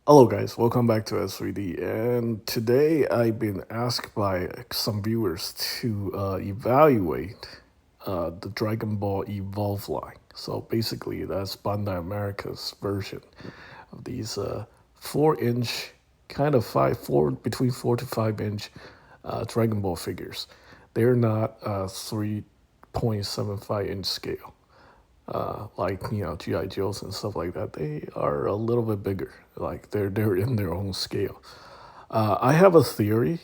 Hello, guys. Welcome back to S3D. And today I've been asked by some viewers to evaluate the Dragon Ball Evolve line. So basically, that's Bandai America's version of these 4-inch, kind of between 4 to 5 inch Dragon Ball figures. They're not 3.75-inch scale like GI Joes and stuff like that. They are a little bit bigger. Like they're in their own scale. I have a theory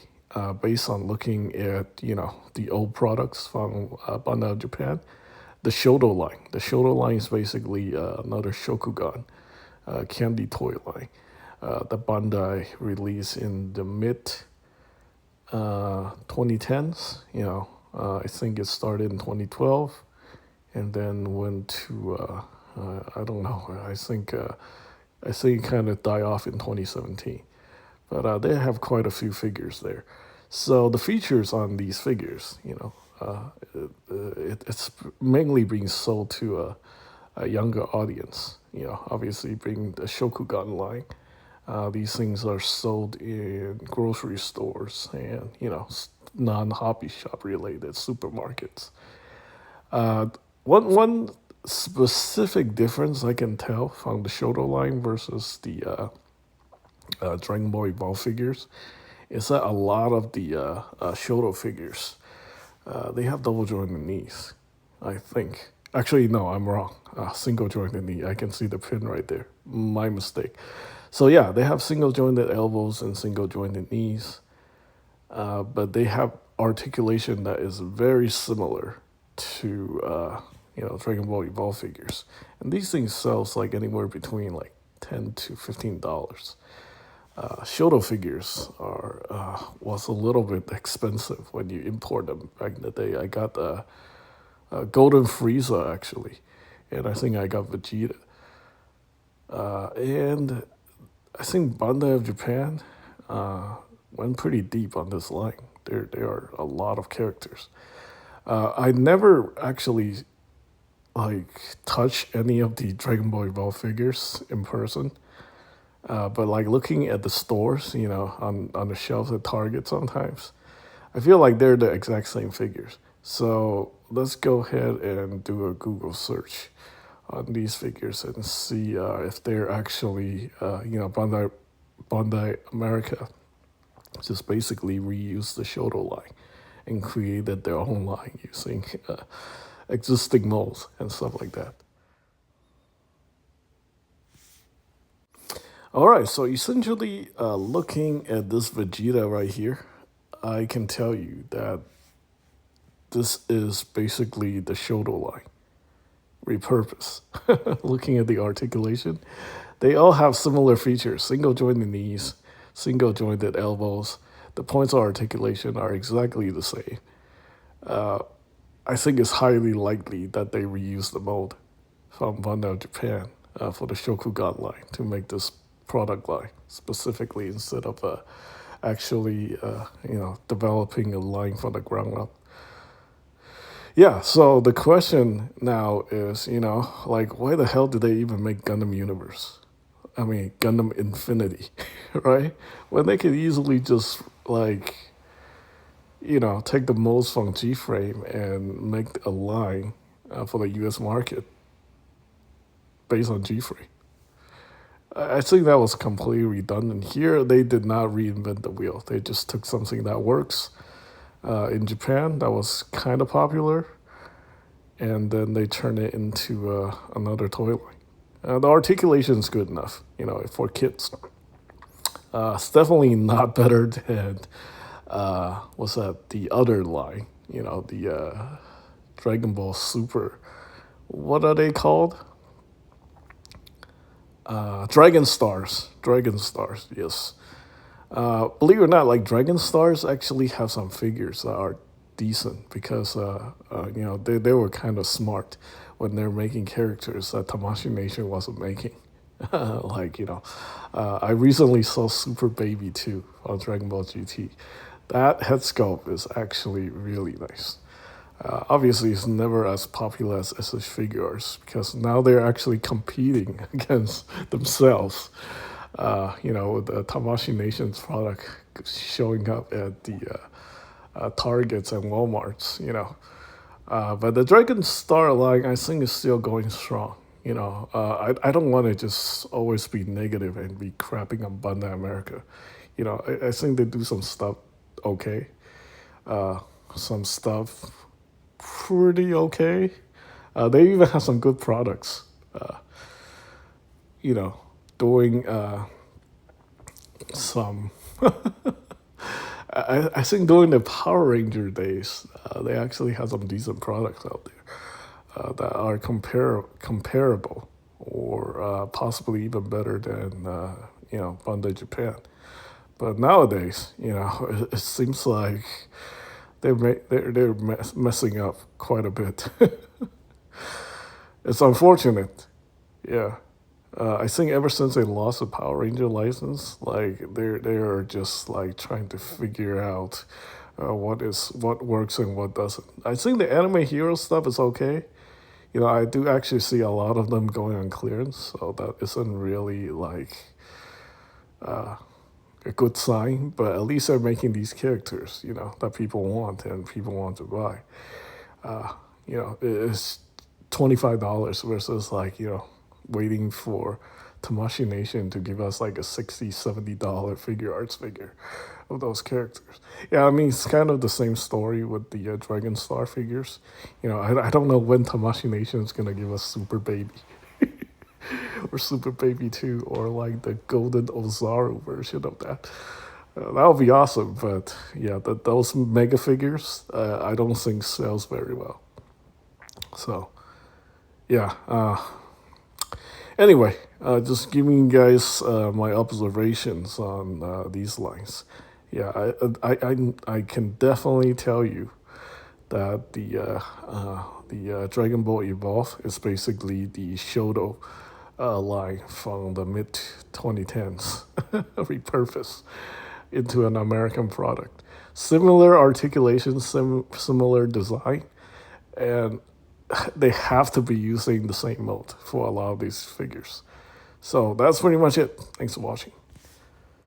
based on looking at the old products from Bandai Japan. The ShoDo line. The ShoDo line is basically another Shokugan candy toy line that Bandai released in the mid 2010s. I think it started in 2012 and then went to I don't know. I think it kind of died off in 2017, but they have quite a few figures there. So the features on these figures, it's mainly being sold to a younger audience. Obviously being the Shokugan line. These things are sold in grocery stores and non-hobby shop related supermarkets. Uh, one specific difference I can tell from the Shoto line versus the Dragon Ball Evolve figures is that a lot of the Shoto figures they have double jointed knees. I think. Actually, no, I'm wrong. Single jointed knee. I can see the pin right there. My mistake. So yeah, they have single jointed elbows and single jointed knees, but they have articulation that is very similar to Dragon Ball Evolve figures, and these things sells like anywhere between like $10 to $15. Shoto figures are was a little bit expensive when you import them back in the day. I got Golden Frieza actually, and I think I got Vegeta, and I think Bandai of Japan went pretty deep on this line. There are a lot of characters. I never actually like touch any of the Dragon Ball Evolve figures in person. But like looking at the stores, on the shelves at Target sometimes, I feel like they're the exact same figures. So let's go ahead and do a Google search on these figures and see if they're actually, Bandai America just basically reused the Shoto line and created their own line using existing molds and stuff like that. All right, so essentially, looking at this Vegeta right here, I can tell you that this is basically the Shoto line repurposed. Looking at the articulation, they all have similar features: single jointed knees, single jointed elbows. The points of articulation are exactly the same. I think it's highly likely that they reused the mold from Bandai Japan for the Shokugan line to make this product line specifically instead of actually developing a line from the ground up. Yeah, so the question now is, like, why the hell did they even make Gundam Universe? I mean, Gundam Infinity, right? When they could easily just, like, take the molds from G Frame and make a line for the US market based on G Frame. I think that was completely redundant. Here, they did not reinvent the wheel. They just took something that works in Japan that was kind of popular, and then they turned it into another toy line. The articulation is good enough, for kids. It's definitely not better than what's that? The other line, the Dragon Ball Super. What are they called? Dragon Stars. Dragon Stars. Yes. Believe it or not, like Dragon Stars actually have some figures that are decent because they were kind of smart when they're making characters that Tamashii Nation wasn't making. I recently saw Super Baby 2 on Dragon Ball GT. That head sculpt is actually really nice. Obviously, it's never as popular as SH Figures because now they're actually competing against themselves. with the Tamashi Nation's product showing up at the Targets and Walmarts. But the Dragon Star line, I think, is still going strong. I don't want to just always be negative and be crapping on Bandai America. I think they do some stuff okay, some stuff pretty okay. They even have some good products. You know, doing some. I think during the Power Ranger days, they actually had some decent products out there that are comparable or possibly even better than Bandai Japan. But nowadays, it seems like they're messing up quite a bit. It's unfortunate, yeah. I think ever since they lost the Power Ranger license, like they are just like trying to figure out what works and what doesn't. I think the anime hero stuff is okay. I do actually see a lot of them going on clearance, so that isn't really like a good sign. But at least they're making these characters, that people want and people want to buy. It's $25 versus like waiting for Tamashi Nation to give us like a $60, $70 figure arts figure of those characters. Yeah, I mean, it's kind of the same story with the Dragon Star figures. I don't know when Tamashi Nation is going to give us Super Baby or Super Baby 2 or like the Golden Ozaru version of that. That would be awesome, but yeah, those mega figures, I don't think sells very well. So, yeah. Anyway, just giving you guys my observations on these lines. Yeah, I can definitely tell you that the Dragon Ball Evolve is basically the ShoDo line from the mid 2010s, repurposed into an American product. Similar articulation, similar design, and they have to be using the same mode for a lot of these figures. So that's pretty much it. Thanks for watching.